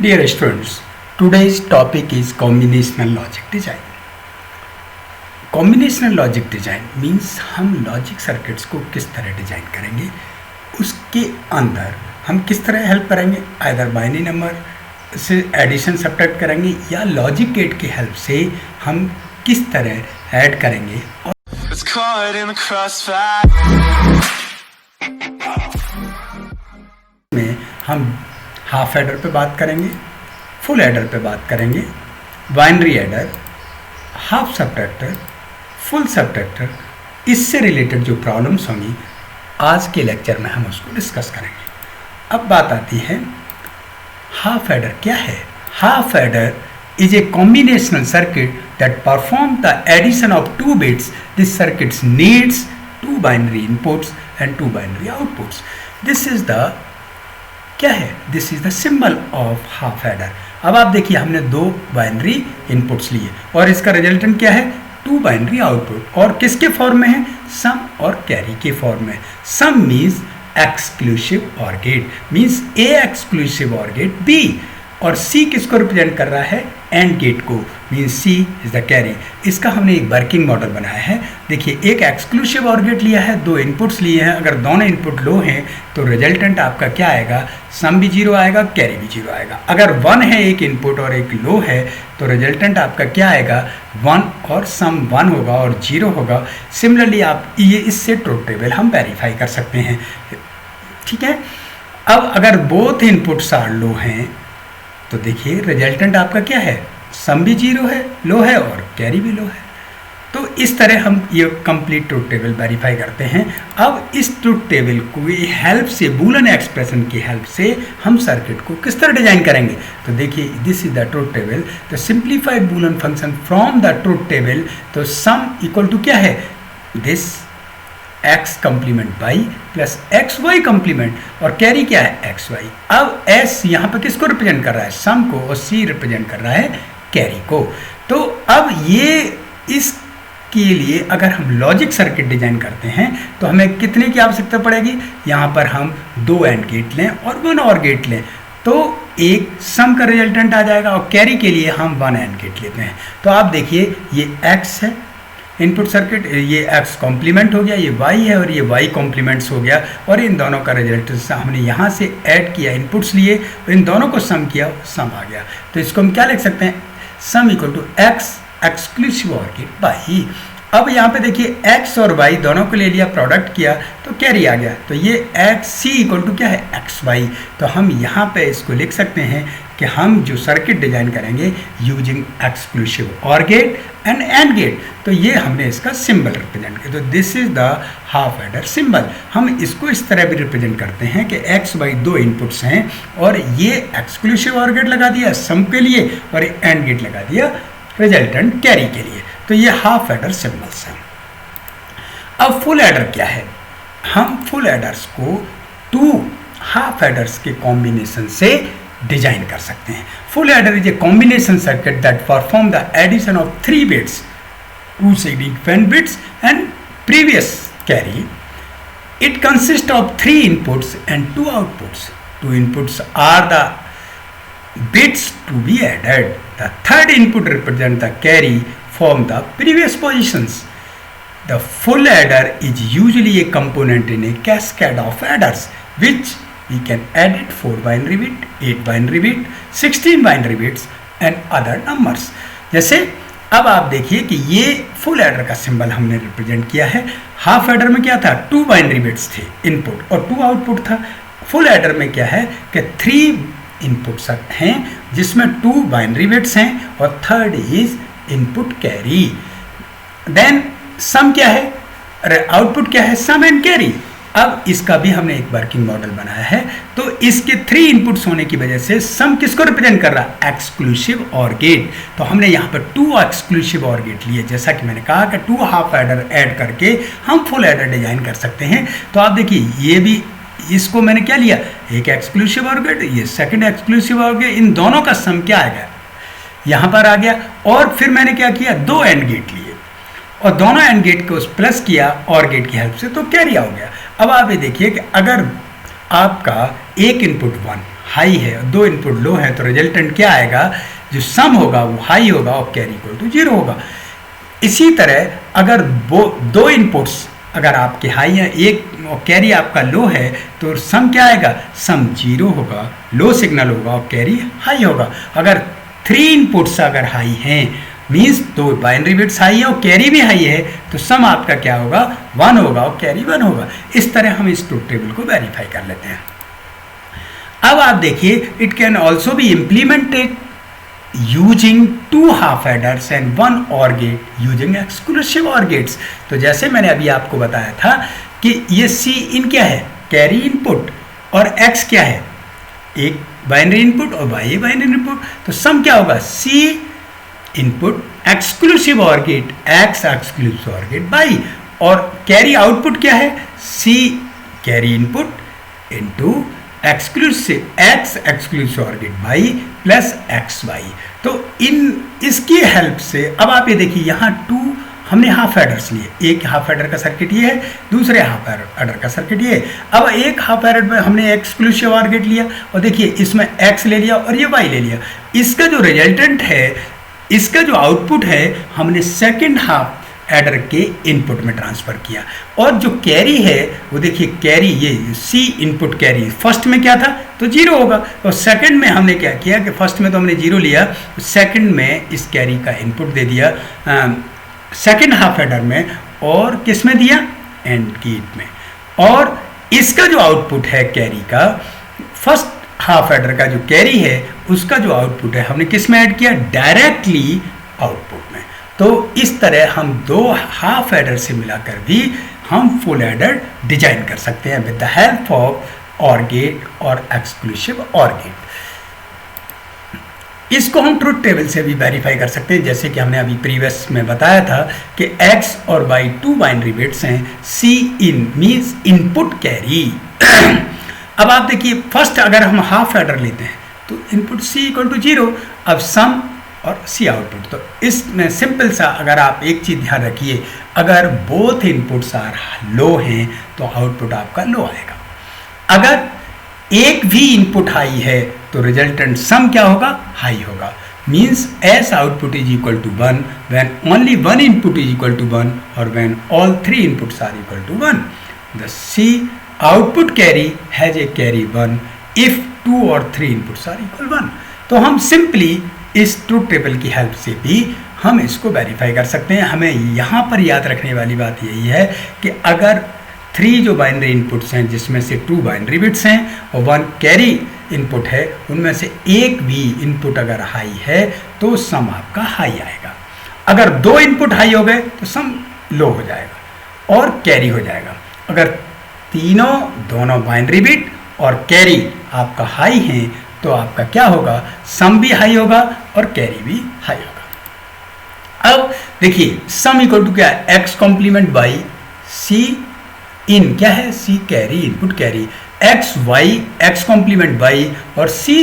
Dear students, today's topic is combinational logic design. Combinational logic design means हम logic circuits को किस तरह design करेंगे, उसके अंदर हम किस तरह हेल्प करेंगे, आइदर बाइनरी नंबर से एडिशन सब्ट्रैक्ट करेंगे या लॉजिक गेट की हेल्प से हम किस तरह ऐड करेंगे। और में हम हाफ एडर पे बात करेंगे, फुल एडर पे बात करेंगे, binary adder, half subtractor, full subtractor, इससे रिलेटेड जो प्रॉब्लम्स होंगी आज के लेक्चर में हम उसको डिस्कस करेंगे। अब बात आती है हाफ एडर क्या है। Half adder is a combinational circuit that performs the addition of two bits. This circuit needs two binary inputs and two binary outputs. This is the क्या है, this is the symbol of half adder. अब आप देखिए हमने दो binary inputs लिए और इसका रिजल्टेंट क्या है, टू बाइनरी आउटपुट, और किसके फॉर्म में है, सम और कैरी के फॉर्म में। Sum means exclusive or gate, means A exclusive or gate B, और सी किसको रिप्रेजेंट कर रहा है, एंड गेट को, means C is the carry. इसका हमने एक वर्किंग मॉडल बनाया है। देखिए एक एक्सक्लूसिव ऑर गेट लिया है, दो इनपुट्स लिए हैं, अगर दोनों इनपुट लो हैं तो रिजल्टेंट आपका क्या आएगा, सम भी जीरो आएगा, कैरी भी जीरो आएगा। अगर वन है एक इनपुट और एक लो है तो रिजल्टेंट आपका क्या आएगा, वन और सम वन होगा और जीरो होगा। सिमिलरली आप ये इससे ट्रुथ टेबल हम वेरीफाई कर सकते हैं, ठीक है। अब अगर बोथ इनपुट्स आर लो हैं तो देखिए रिजल्टेंट आपका क्या है, सम भी जीरो है, लो है, और कैरी भी लो है। तो इस तरह हम ये कंप्लीट ट्रुथ टेबल वेरीफाई करते हैं। अब इस ट्रुथ टेबल की हेल्प से, बूलियन एक्सप्रेशन की हेल्प से हम सर्किट को किस तरह डिजाइन करेंगे। तो देखिए this is the truth table, the simplified Boolean function from the truth table. तो सम इक्वल टू क्या है, this X complement Y plus X Y complement, और कैरी क्या है, एक्स वाई। अब एस यहाँ पे किसको रिप्रेजेंट कर रहा है, सम को, और सी रिप्रेजेंट कर रहा है कैरी को। तो अब ये इसके लिए अगर हम लॉजिक सर्किट डिजाइन करते हैं तो हमें कितने की आवश्यकता पड़ेगी, यहाँ पर हम दो एंड गेट लें और वन और गेट लें तो एक सम का रिजल्टेंट आ जाएगा, और कैरी के लिए हम वन एंड गेट लेते हैं। तो आप देखिए ये एक्स है इनपुट सर्किट, ये एक्स कॉम्प्लीमेंट हो गया, ये वाई है और ये वाई कॉम्प्लीमेंट्स हो गया, और इन दोनों का रिजल्ट हमने यहाँ से ऐड किया, इनपुट्स लिए और इन दोनों को सम किया, सम आ गया। तो इसको हम क्या लिख सकते हैं, sum equal to X exclusive or gate Y. अब यहाँ पे देखिए एक्स और वाई दोनों को ले लिया, प्रोडक्ट किया तो कैरी आ गया। तो ये एक्स सी इक्वल टू क्या है, एक्स वाई। तो हम यहाँ पे इसको लिख सकते हैं कि हम जो सर्किट डिजाइन करेंगे using exclusive or gate and AND gate. तो ये हमने इसका सिंबल रिप्रेजेंट किया। तो this is the half adder symbol. हम इसको इस तरह भी रिप्रेजेंट करते हैं कि एक्स वाई दो इनपुट्स हैं और ये एक्सक्लूसिव ऑर गेट लगा दिया सम के लिए और एंड गेट लगा दिया रिजल्टेंट कैरी के लिए। तो ये हाफ एडर सिंबल्स हैं। अब फुल एडर क्या है, हम फुल एडर्स को टू हाफ एडर्स के कॉम्बिनेशन से डिजाइन कर सकते हैं। Full adder is a combination circuit that perform the addition of three bits, two significant bits and previous carry. It consists of three inputs and two outputs. Two inputs are the bits to be added. The third input represents the carry from the previous positions. The full adder is usually a component in a cascade of adders, which we can edit 4 binary bit, 8 binary bit, 16 binary bits and other numbers. जैसे अब आप देखिए कि ये full adder का symbol हमने represent किया है। हाफ एडर में क्या था, टू बाइनरी बिट्स थे इनपुट और टू आउटपुट था। फुल एडर में क्या है कि थ्री इनपुट्स हैं जिसमें टू बाइनरी बिट्स हैं और third is input carry. Then sum क्या है, आउटपुट क्या है, सम एंड कैरी। अब इसका भी हमने एक वर्किंग मॉडल बनाया है। तो इसके थ्री इनपुट्स होने की वजह से सम किसको रिप्रेजेंट कर रहा है, एक्सक्लूसिव ऑर गेट। तो हमने यहाँ पर टू एक्सक्लूसिव ऑर गेट लिए, जैसा कि मैंने कहा कि टू हाफ एडर ऐड करके हम फुल एडर डिजाइन कर सकते हैं। तो आप देखिए ये भी, इसको मैंने क्या लिया, एक एक्सक्लूसिव ऑर गेट, ये सेकेंड एक्सक्लूसिव ऑर गेट, इन दोनों का सम क्या आएगा, यहाँ पर आ गया। और फिर मैंने क्या किया, दो एंड गेट लिए और दोनों एंड गेट को प्लस किया और गेट की हेल्प से, तो कैरी हो गया। अब आप ये देखिए कि अगर आपका एक इनपुट वन हाई है, दो इनपुट लो है, तो रिजल्टेंट क्या आएगा, जो सम होगा वो हाई होगा और कैरी इक्वल टू 0 होगा। इसी तरह अगर दो इनपुट्स अगर आपके हाई हैं, एक और कैरी आपका लो है, तो सम क्या आएगा, सम 0 होगा, लो सिग्नल होगा और कैरी हाई होगा। अगर 3 इनपुट्स अगर हाई हैं, मीन्स तो बाइनरी बिट्स हाई है और कैरी भी हाई है, तो सम आपका क्या होगा, 1 होगा और कैरी 1 होगा। इस तरह हम इस ट्रुथ टेबल को वेरीफाई कर लेते हैं। अब आप देखिए, it can also be implemented using 2 half adders and 1 OR gate using exclusive OR gates. तो जैसे मैंने अभी आपको बताया था कि ये सी इन क्या है, कैरी इनपुट, और एक्स क्या है, एक बाइनरी इनपुट और वाई बाइनरी इनपुट। तो सम क्या होगा, C input exclusive OR gate X exclusive OR gate Y, और कैरी आउटपुट क्या है, C carry input into exclusive X exclusive OR gate Y plus X Y. तो इसकी help से अब आप ये देखिए, यहाँ 2 हमने हाफ एडर्स लिए, एक हाफ एडर का सर्किट ये है, दूसरे हाफ एडर का सर्किट ये है। अब एक हाफ एडर में हमने एक्सक्लूसिव OR गेट लिया और देखिए इसमें एक्स ले लिया और ये वाई ले लिया। इसका जो रिजल्टेंट है, इसका जो आउटपुट है, हमने सेकेंड हाफ एडर के इनपुट में ट्रांसफर किया। और जो कैरी है वो देखिए, कैरी ये सी इनपुट कैरी फर्स्ट में क्या था, तो 0 होगा, और सेकंड में हमने क्या किया कि फर्स्ट में तो हमने 0 लिया, सेकंड में इस कैरी का इनपुट दे दिया सेकंड हाफ एडर में, और किस में दिया, एंड गेट में। और इसका जो आउटपुट है कैरी का, फर्स्ट हाफ एडर का जो कैरी है उसका जो आउटपुट है हमने किस में ऐड किया, डायरेक्टली आउटपुट में। तो इस तरह हम 2 हाफ एडर से मिलाकर भी हम फुल एडर डिजाइन कर सकते हैं with the help of OR gate और एक्सक्लूसिव OR गेट। इसको हम ट्रुथ टेबल से भी वेरीफाई कर सकते हैं, जैसे कि हमने अभी प्रीवियस में बताया था कि x और y 2 बाइनरी बिट्स हैं, C इन मीन्स इनपुट कैरी। अब आप देखिए, फर्स्ट अगर हम हाफ एडर लेते हैं तो इनपुट C इक्वल टू 0, अब सम और सी आउटपुट। तो इसमें सिंपल सा अगर आप एक चीज़ ध्यान रखिए, अगर बोथ इनपुट्स आर लो हैं तो आउटपुट आपका लो आएगा। अगर एक भी इनपुट हाई है तो रिजल्टेंट सम क्या होगा, हाई होगा। Means S output is equal to 1 when only 1 input is equal to 1 और when all 3 inputs are equal to 1। The C output carry has a carry 1 if 2 और 3 इनपुट्स आर इक्वल 1। तो हम simply इस truth table की help से भी हम इसको वेरीफाई कर सकते हैं। हमें यहाँ पर याद रखने वाली बात यही है कि अगर 3 जो बाइनरी इनपुट्स हैं, जिसमें से 2 बाइनरी बिट्स हैं और 1 कैरी इनपुट है, उनमें से एक भी इनपुट अगर हाई है तो सम आपका हाई आएगा। अगर 2 इनपुट हाई हो गए तो सम लो हो जाएगा और कैरी हो जाएगा। अगर दोनों बाइनरी बिट और कैरी आपका हाई हैं तो आपका क्या होगा, सम भी हाई होगा और कैरी भी हाई होगा। अब देखिए, सम इक्वल टू क्या है, X complement Y, C in क्या है, C carry input carry, X Y X complement Y और C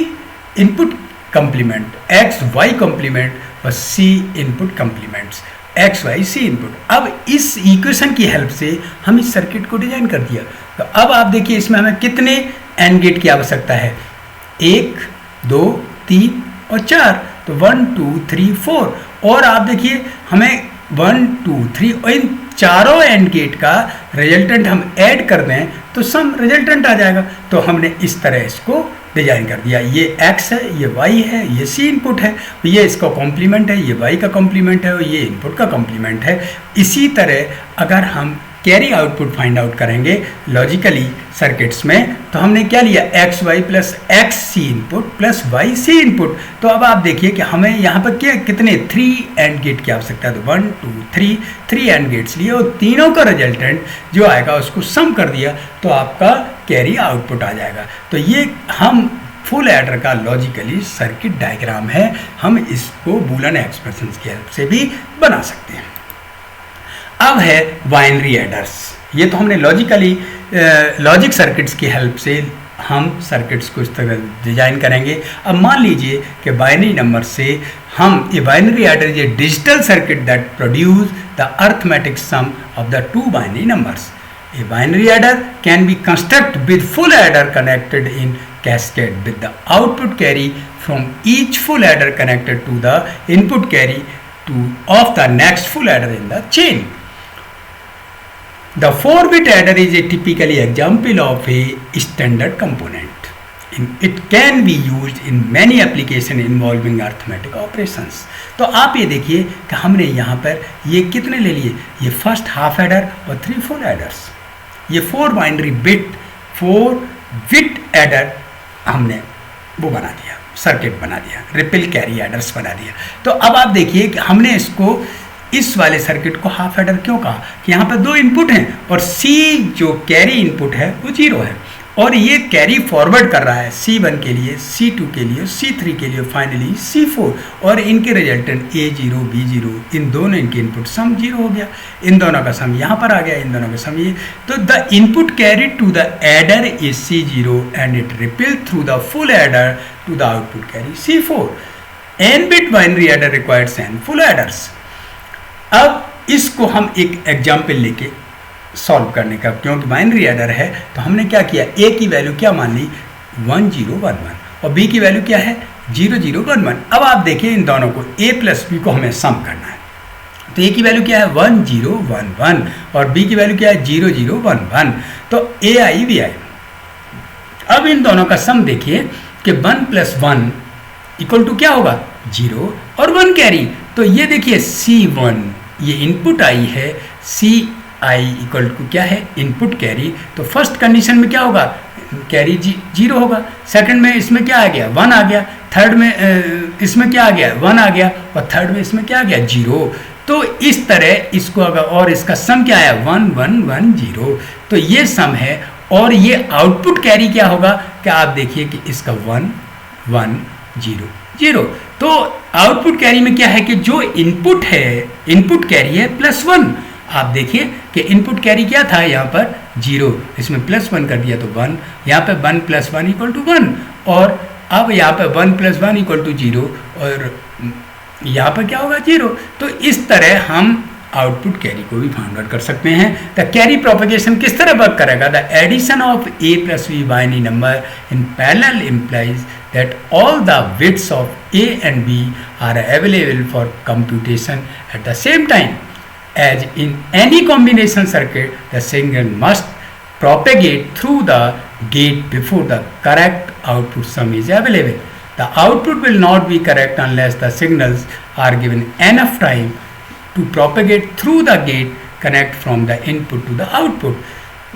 input complement X Y complement और C input complements X Y C input. अब इस इक्वेशन की हेल्प से हम इस सर्किट को डिजाइन कर दिया। तो अब आप देखिए, इसमें हमें कितने एंड गेट की आवश्यकता है, 1 2 3 और 4, तो 1 2 3 4। और आप देखिए, हमें 1 2 3 और इन चारों एंड गेट का रिजल्टेंट हम ऐड कर दें तो सम रिजल्टेंट आ जाएगा। तो हमने इस तरह इसको डिजाइन कर दिया, ये x है, ये y है, ये c इनपुट है, ये इसका कॉम्प्लीमेंट है, ये y का कॉम्प्लीमेंट है और ये इनपुट का कॉम्प्लीमेंट है। इसी तरह अगर हम कैरी आउटपुट फाइंड आउट करेंगे लॉजिकली सर्किट्स में, तो हमने क्या लिया, X Y plus X C input plus Y C input. तो अब आप देखिए कि हमें यहाँ पर क्या कितने 3 एंड गेट की आवश्यकता है, तो 1 2 3 एंड गेट्स लिए और तीनों का रिजल्टेंट जो आएगा उसको सम कर दिया तो आपका कैरी आउटपुट आ जाएगा। तो ये हम फुल एडर का लॉजिकली सर्किट डायग्राम है, हम इसको बूलियन एक्सप्रेशन की हेल्प से भी बना सकते हैं। अब है बाइनरी एडर्स। ये तो हमने लॉजिक सर्किट्स की हेल्प से हम सर्किट्स को इस तरह डिजाइन करेंगे। अब मान लीजिए कि बाइनरी नंबर से हम ये बाइनरी एडर, ये digital circuit that produce the arithmetic sum of the 2 binary numbers. A binary adder can be constructed with full adder connected in cascade with the output carry from each full adder connected to the input carry of the next full adder in the chain. The 4-bit adder is a typically example of a standard component. It can be used in many applications involving arithmetic operations. तो आप ये देखिए कि हमने यहाँ पर ये कितने ले लिए, ये फर्स्ट हाफ एडर और 3 फुल एडर्स, ये 4 बाइनरी बिट एडर हमने वो बना दिया, सर्किट बना दिया, रिपल कैरी एडर्स बना दिया। तो अब आप देखिए कि हमने इसको इस वाले सर्किट को हाफ एडर क्यों कहा कि यहाँ पर 2 इनपुट हैं और C जो कैरी इनपुट है वो 0 है और ये कैरी फॉरवर्ड कर रहा है C1 के लिए, C2 के लिए, C3 के लिए, फाइनली C4 और इनके रिजल्टेंट A0 B0 इन दोनों इनके इनपुट सम 0 हो गया, इन दोनों का सम यहाँ पर आ गया, इन दोनों का सम ये। तो the input carry to the adder is C0 and it ripple through the full adder to the output carry C4. n bit binary adder requires n full adders. अब इसको हम एक एग्जाम्पल लेके सॉल्व करने का, क्योंकि बाइनरी एडर है तो हमने क्या किया, a की वैल्यू क्या मान ली 1011 और b की वैल्यू क्या है 0011। अब आप देखिए इन दोनों को a प्लस b को हमें सम करना है, तो a की वैल्यू क्या है 1011 और b की वैल्यू क्या है 0011, तो a आई b आई। अब इन दोनों का सम देखिए कि 1 + 1 इक्वल टू क्या होगा 0 और 1 कैरी। तो ये देखिए C1 ये इनपुट आई है, CI इक्वल टू क्या है इनपुट कैरी। तो फर्स्ट कंडीशन में क्या होगा कैरी 0 होगा, सेकंड में इसमें क्या आ गया 1 आ गया, थर्ड में इसमें क्या आ गया 1 आ गया और थर्ड में इसमें क्या आ गया 0। तो इस तरह इसको अगर और इसका सम क्या आया 1110, तो ये सम है और ये आउटपुट कैरी क्या होगा कि आप देखिए कि इसका 1100। तो आउटपुट कैरी में क्या है कि जो इनपुट है इनपुट कैरी है +1। आप देखिए कि इनपुट कैरी क्या था यहाँ पर 0, इसमें +1 कर दिया तो 1, यहाँ पे 1 + 1 = 1 और अब यहाँ पे 1 + 1 = 0 और यहाँ पर क्या होगा 0। तो इस तरह हम आउटपुट कैरी को भी फाइंड आउट कर सकते हैं। द कैरी प्रोपगेशन किस तरह वर्क करेगा, the addition of a + b binary number in parallel implies that all the bits of a and b are available for computation at the same time. As in any combination circuit, the signal must propagate through the gate before the correct output sum is available. The output will not be correct unless the signals are given enough time to propagate through the gate connect from the input to the output.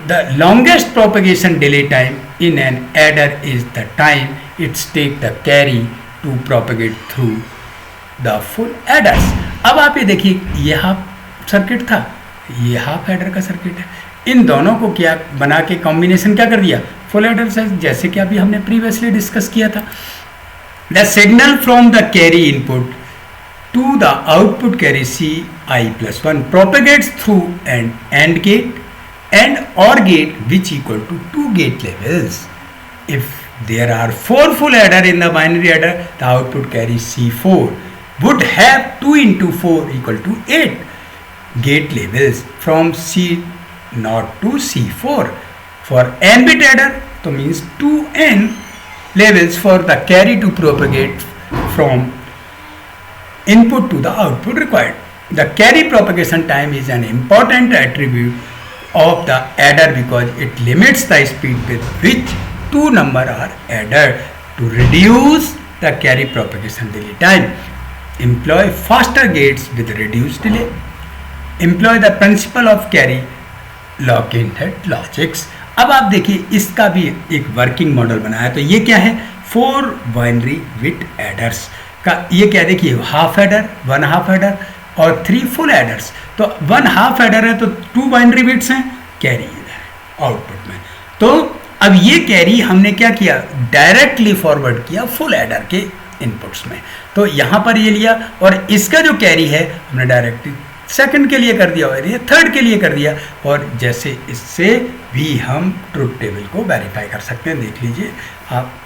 The longest propagation delay time in an adder is the time it takes the carry to propagate through the full adders. अब आप ये देखिए ये half circuit था, ये half adder का circuit है, इन दोनों को क्या बना के कॉम्बिनेशन क्या कर दिया फुल एडर से, जैसे कि अभी हमने प्रीवियसली डिस्कस किया था। The signal from the carry input to the output carry Ci+1 propagates through an AND gate and OR gate which equal to 2 gate levels. If there are 4 full adder in the binary adder, the output carry C4 would have 2 × 4 = 8 gate levels from C0 to C4. For n bit adder, तो means 2n levels for the carry to propagate from input to the output required. The carry propagation time is an important attribute of the adder because it limits the speed with which 2 numbers are added. To reduce the carry propagation delay time, employ faster gates with reduced delay. Employ the principle of carry lock-in head logics. अब आप देखिए इसका भी एक working model बनाया, तो ये क्या है 4 बाइनरी बिट एडर्स का, ये क्या देखिए हाफ एडर 1 हाफ एडर और 3 फुल एडर्स। तो 1 हाफ एडर है तो 2 बाइनरी बिट्स हैं, कैरी है आउटपुट में। तो अब ये कैरी हमने क्या किया डायरेक्टली फॉरवर्ड किया फुल एडर के इनपुट्स में, तो यहाँ पर ये लिया और इसका जो कैरी है हमने डायरेक्टली सेकंड के लिए कर दिया और ये थर्ड के लिए कर दिया, और जैसे इससे भी हम ट्रुथ टेबल को वेरीफाई कर सकते हैं। देख लीजिए आप